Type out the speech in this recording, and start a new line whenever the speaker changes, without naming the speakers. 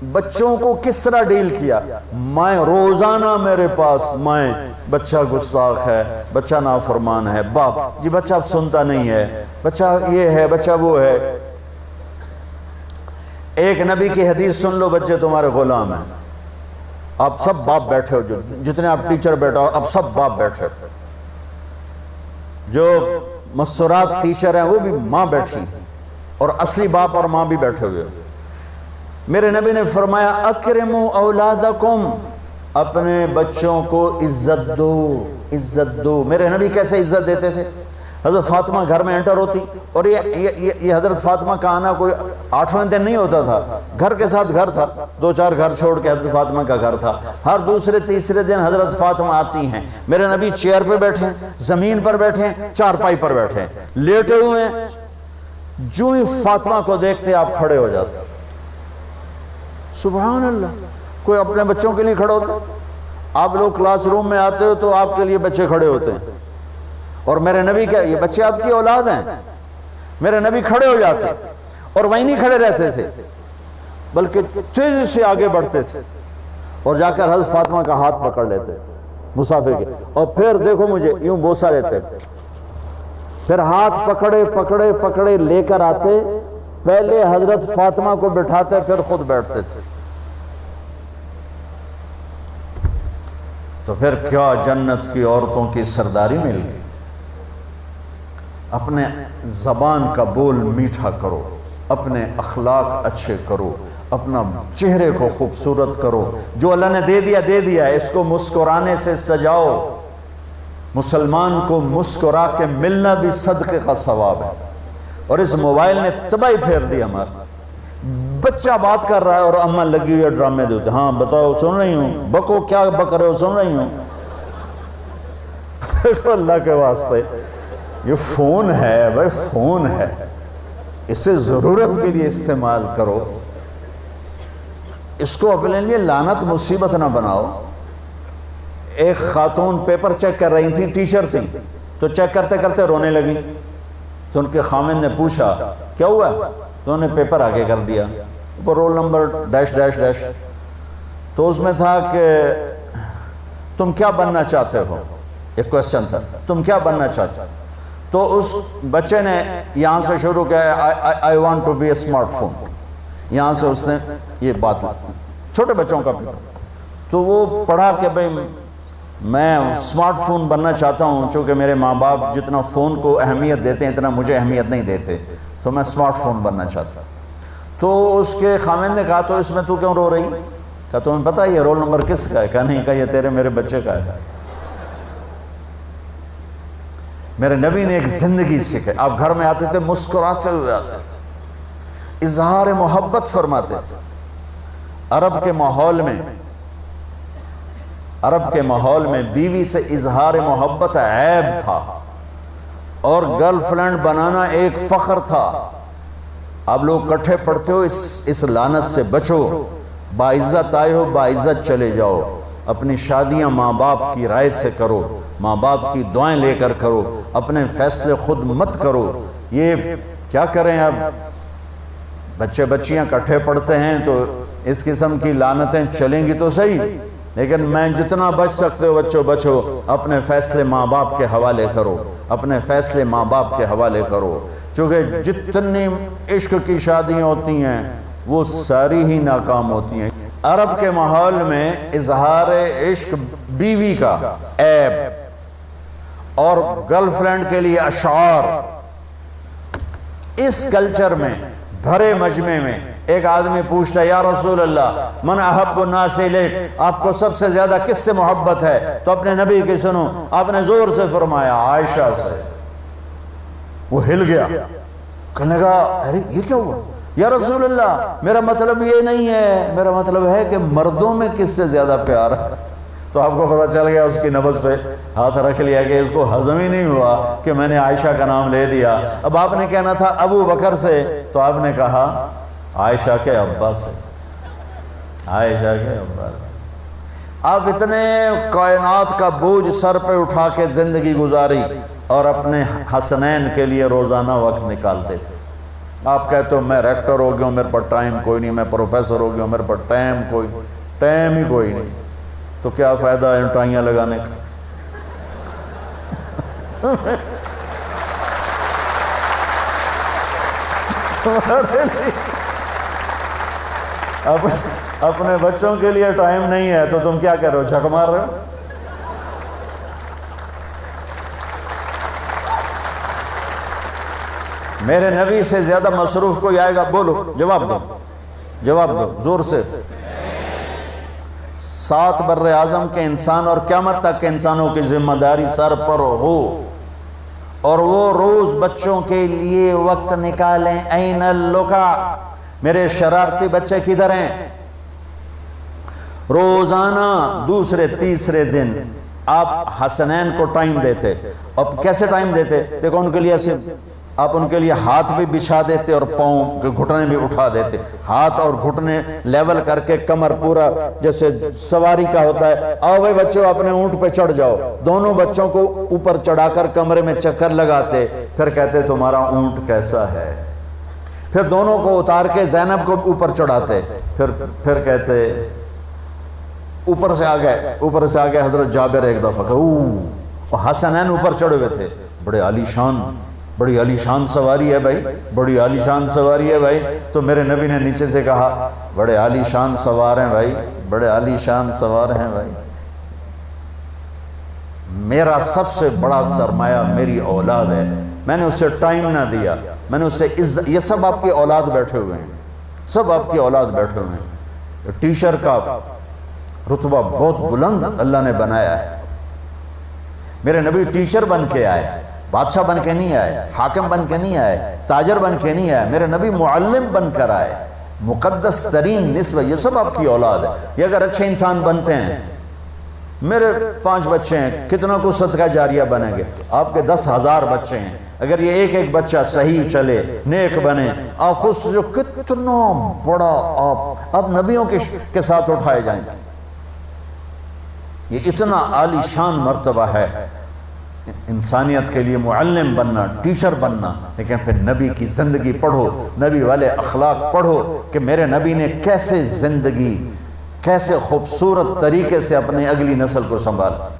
بچوں کو کس طرح ڈیل کیا؟ میں روزانہ میرے پاس بچہ گستاخ ہے، بچہ نافرمان ہے، باپ جی بچہ اب سنتا نہیں ہے، بچہ یہ ہے، بچہ وہ ہے۔ ایک نبی کی حدیث سن لو، بچے تمہارے غلام ہیں، آپ سب باپ بیٹھے ہو، جتنے آپ ٹیچر بیٹھا ہو اب سب باپ بیٹھے ہو، جو مستورات ٹیچر ہیں وہ بھی ماں بیٹھی، اور اصلی باپ اور ماں بھی بیٹھے ہوئے۔ میرے نبی نے فرمایا اکرموا اولادکم، اپنے بچوں کو عزت دو، عزت دو۔ میرے نبی کیسے عزت دیتے تھے؟ حضرت فاطمہ گھر میں انٹر ہوتی، اور یہ حضرت فاطمہ کا آنا کوئی 8ویں دن نہیں ہوتا تھا، گھر کے ساتھ گھر تھا، 2-4 گھر چھوڑ کے حضرت فاطمہ کا گھر تھا، ہر دوسرے تیسرے دن حضرت فاطمہ آتی ہیں، میرے نبی چیئر پہ بیٹھے ہیں، زمین پر بیٹھے ہیں، چارپائی پر بیٹھے ہیں، لیٹے ہوئے ہیں، جو ہی فاطمہ کو دیکھتے آپ کھڑے ہو جاتے۔ سبحان اللہ، کوئی اپنے بچوں کے لیے کھڑے ہوتا؟ آپ لوگ کلاس روم میں آتے ہو تو آپ کے لیے بچے کھڑے ہوتے ہیں، اور میرے نبی کیا یہ بچے آپ کی اولاد ہیں، میرے نبی کھڑے ہو جاتے، اور وہیں نہیں کھڑے رہتے تھے بلکہ تیزی سے آگے بڑھتے تھے، اور جا کر حضرت فاطمہ کا ہاتھ پکڑ لیتے تھے مسافر کے، اور پھر دیکھو مجھے یوں بوسہ لیتے، پھر ہاتھ پکڑے پکڑے پکڑے لے کر آتے، پہلے حضرت فاطمہ کو بٹھاتے پھر خود بیٹھتے تھے۔ تو پھر کیا جنت کی عورتوں کی سرداری مل گئی۔ اپنے زبان کا بول میٹھا کرو، اپنے اخلاق اچھے کرو، اپنا چہرے کو خوبصورت کرو، جو اللہ نے دے دیا ہے، اس کو مسکرانے سے سجاؤ۔ مسلمان کو مسکرا کے ملنا بھی صدقے کا ثواب ہے، اور اس موبائل نے تباہی پھیر دی ہمارا۔ بچہ بات کر رہا ہے اور اماں لگی ہوئی ڈرامے دیتے، ہاں بتاؤ سن رہی ہوں، بکو کیا بک رہے ہو، سن رہی ہوں۔ دیکھو اللہ کے واسطے یہ فون ہے بھائی، فون ہے، اسے ضرورت کے لیے استعمال کرو، اس کو اپنے لیے لعنت مصیبت نہ بناؤ۔ ایک خاتون پیپر چیک کر رہی تھی، ٹیچر تھی، تو چیک کرتے کرتے رونے لگی، تو ان کے خامن نے پوچھا کیا ہوا، تو انہوں نے پیپر آگے کر دیا، roll number dash dash dash, تو اس میں تھا کہ تم کیا بننا چاہتے ہو، ایک کوسچن تھا، تم کیا بننا چاہتے ہو؟ تو اس بچے نے یہاں سے شروع کیا I want to be a smart phone، یہاں سے اس نے یہ بات، چھوٹے بچوں کا پیپر، تو وہ پڑھا کہ بھئی میں سمارٹ فون بننا چاہتا ہوں، چونکہ میرے ماں باپ جتنا فون کو اہمیت دیتے ہیں اتنا مجھے اہمیت نہیں دیتے، تو میں سمارٹ فون بننا چاہتا ہوں۔ تو اس کے خامن نے کہا تو اس میں تو کیوں رو رہی؟ کہا تمہیں پتہ یہ رول نمبر کس کا ہے؟ کہا نہیں، کہا یہ تیرے میرے بچے کا ہے۔ میرے نبی نے ایک زندگی سکھائی، آپ گھر میں آتے تھے مسکراتے ہوئے آتے تھے، اظہار محبت فرماتے تھے۔ عرب کے ماحول میں بیوی سے اظہار محبت عیب تھا، اور گرل فرینڈ بنانا ایک فخر تھا۔ آپ لوگ کٹھے پڑھتے ہو، اس لعنت سے بچو، باعزت آئے ہو باعزت چلے جاؤ، اپنی شادیاں ماں باپ کی رائے سے کرو، ماں باپ کی دعائیں لے کر کرو، اپنے فیصلے خود مت کرو۔ یہ کیا کریں، اب بچے بچیاں کٹھے پڑھتے ہیں تو اس قسم کی لعنتیں چلیں گی تو صحیح، لیکن میں جتنا بچ سکتے ہو بچو بچو، اپنے فیصلے ماں باپ کے حوالے کرو، اپنے فیصلے ماں باپ کے حوالے کرو، چونکہ جتنی عشق کی شادیاں ہوتی ہیں وہ ساری ہی ناکام ہوتی ہیں۔ عرب کے ماحول میں اظہار عشق بیوی کا عیب، اور گرل فرینڈ کے لیے اشعار۔ اس کلچر میں بھرے مجمع میں ایک آدمی پوچھتا ہے یا رسول اللہ من احب الناس الیک، آپ کو سب سے زیادہ کس سے محبت ہے؟ تو اپنے نبی کی سنو، آپ نے زور سے فرمایا عائشہ سے۔ وہ ہل گیا، کہنے لگا ارے یہ کیا ہوا یا رسول اللہ، میرا مطلب یہ نہیں ہے، میرا مطلب ہے کہ مردوں میں کس سے زیادہ پیار ہے۔ تو آپ کو پتہ چل گیا، اس کی نبض پہ ہاتھ رکھ لیا کہ اس کو ہضم ہی نہیں ہوا کہ میں نے عائشہ کا نام لے دیا۔ اب آپ نے کہنا تھا ابو بکر سے، تو آپ نے کہا عائشہ کے ابا سے، عائشہ کے ابا سے۔ آپ اتنے کائنات کا بوجھ سر پہ اٹھا کے زندگی گزاری، اور اپنے حسنین کے لیے روزانہ وقت نکالتے تھے۔ آپ کہتے ہو میں ریکٹر ہو گیا ہوں، میرے پر ٹائم کوئی نہیں، میں پروفیسر ہو گیا ہوں، میرے پر ٹائم ہی کوئی نہیں، تو کیا فائدہ ہے ٹائیاں لگانے کا؟ اپنے بچوں کے لیے ٹائم نہیں ہے تو تم کیا کر رہے ہو، چھک مار رہے ہو؟ میرے نبی سے زیادہ مصروف کوئی آئے گا؟ بولو، جواب دو زور سے۔ 7 بر اعظم کے انسان اور قیامت تک کے انسانوں کی ذمہ داری سر پر ہو، اور وہ روز بچوں کے لیے وقت نکالیں۔ این اللقا، میرے شرارتی بچے کدھر ہیں؟ روزانہ دوسرے تیسرے دن آپ حسنین کو ٹائم دیتے۔ اب کیسے ٹائم دیتے؟ دیکھو ان کے لیے آپ ان کے لیے ہاتھ بھی بچھا دیتے اور پاؤں کے گھٹنے بھی اٹھا دیتے، ہاتھ اور گھٹنے لیول کر کے، کمر پورا جیسے سواری کا ہوتا ہے۔ آؤ بھائی بچوں اپنے اونٹ پہ چڑھ جاؤ، دونوں بچوں کو اوپر چڑھا کر کمرے میں چکر لگاتے، پھر کہتے تمہارا اونٹ کیسا ہے؟ پھر دونوں کو اتار کے زینب کو اوپر چڑھاتے، پھر کہتے اوپر سے آگے حضرت جابر ایک دفعہ حسنین اوپر چڑھے ہوئے تھے، بڑی عالی شان سواری ہے بھائی، بڑی عالی شان سواری ہے بھائی، تو میرے نبی نے نیچے سے کہا بڑے عالی شان سوار ہیں بھائی، بڑے عالی شان سوار ہیں بھائی، میرا سب سے بڑا سرمایہ میری اولاد ہے، میں نے اسے ٹائم نہ دیا، میں نے اسے یہ سب آپ کی اولاد بیٹھے ہوئے ہیں، سب آپ کی اولاد بیٹھے ہوئے ہیں۔ ٹیچر کا رتبہ بہت بلند اللہ نے بنایا ہے۔ میرے نبی ٹیچر بن کے آئے، بادشاہ بن کے نہیں آئے، حاکم بن کے نہیں آئے، تاجر بن کے نہیں آئے، میرے نبی معلم بن کر آئے، مقدس ترین نسبہ۔ یہ سب آپ کی اولاد ہے، یہ اگر اچھے انسان بنتے ہیں، میرے 5 بچے ہیں، کتنا کو صدقہ جاریہ بنیں گے؟ آپ کے 10,000 بچے ہیں، اگر یہ ایک بچہ صحیح چلے، نیک بنے، آپ خود جو کتنا بڑا آپ نبیوں کے ساتھ اٹھائے جائیں گے۔ یہ اتنا عالی شان مرتبہ ہے انسانیت کے لیے، معلم بننا، ٹیچر بننا، لیکن پھر نبی کی زندگی پڑھو، نبی والے اخلاق پڑھو کہ میرے نبی نے کیسے زندگی، کیسے خوبصورت طریقے سے اپنی اگلی نسل کو سنبھالا۔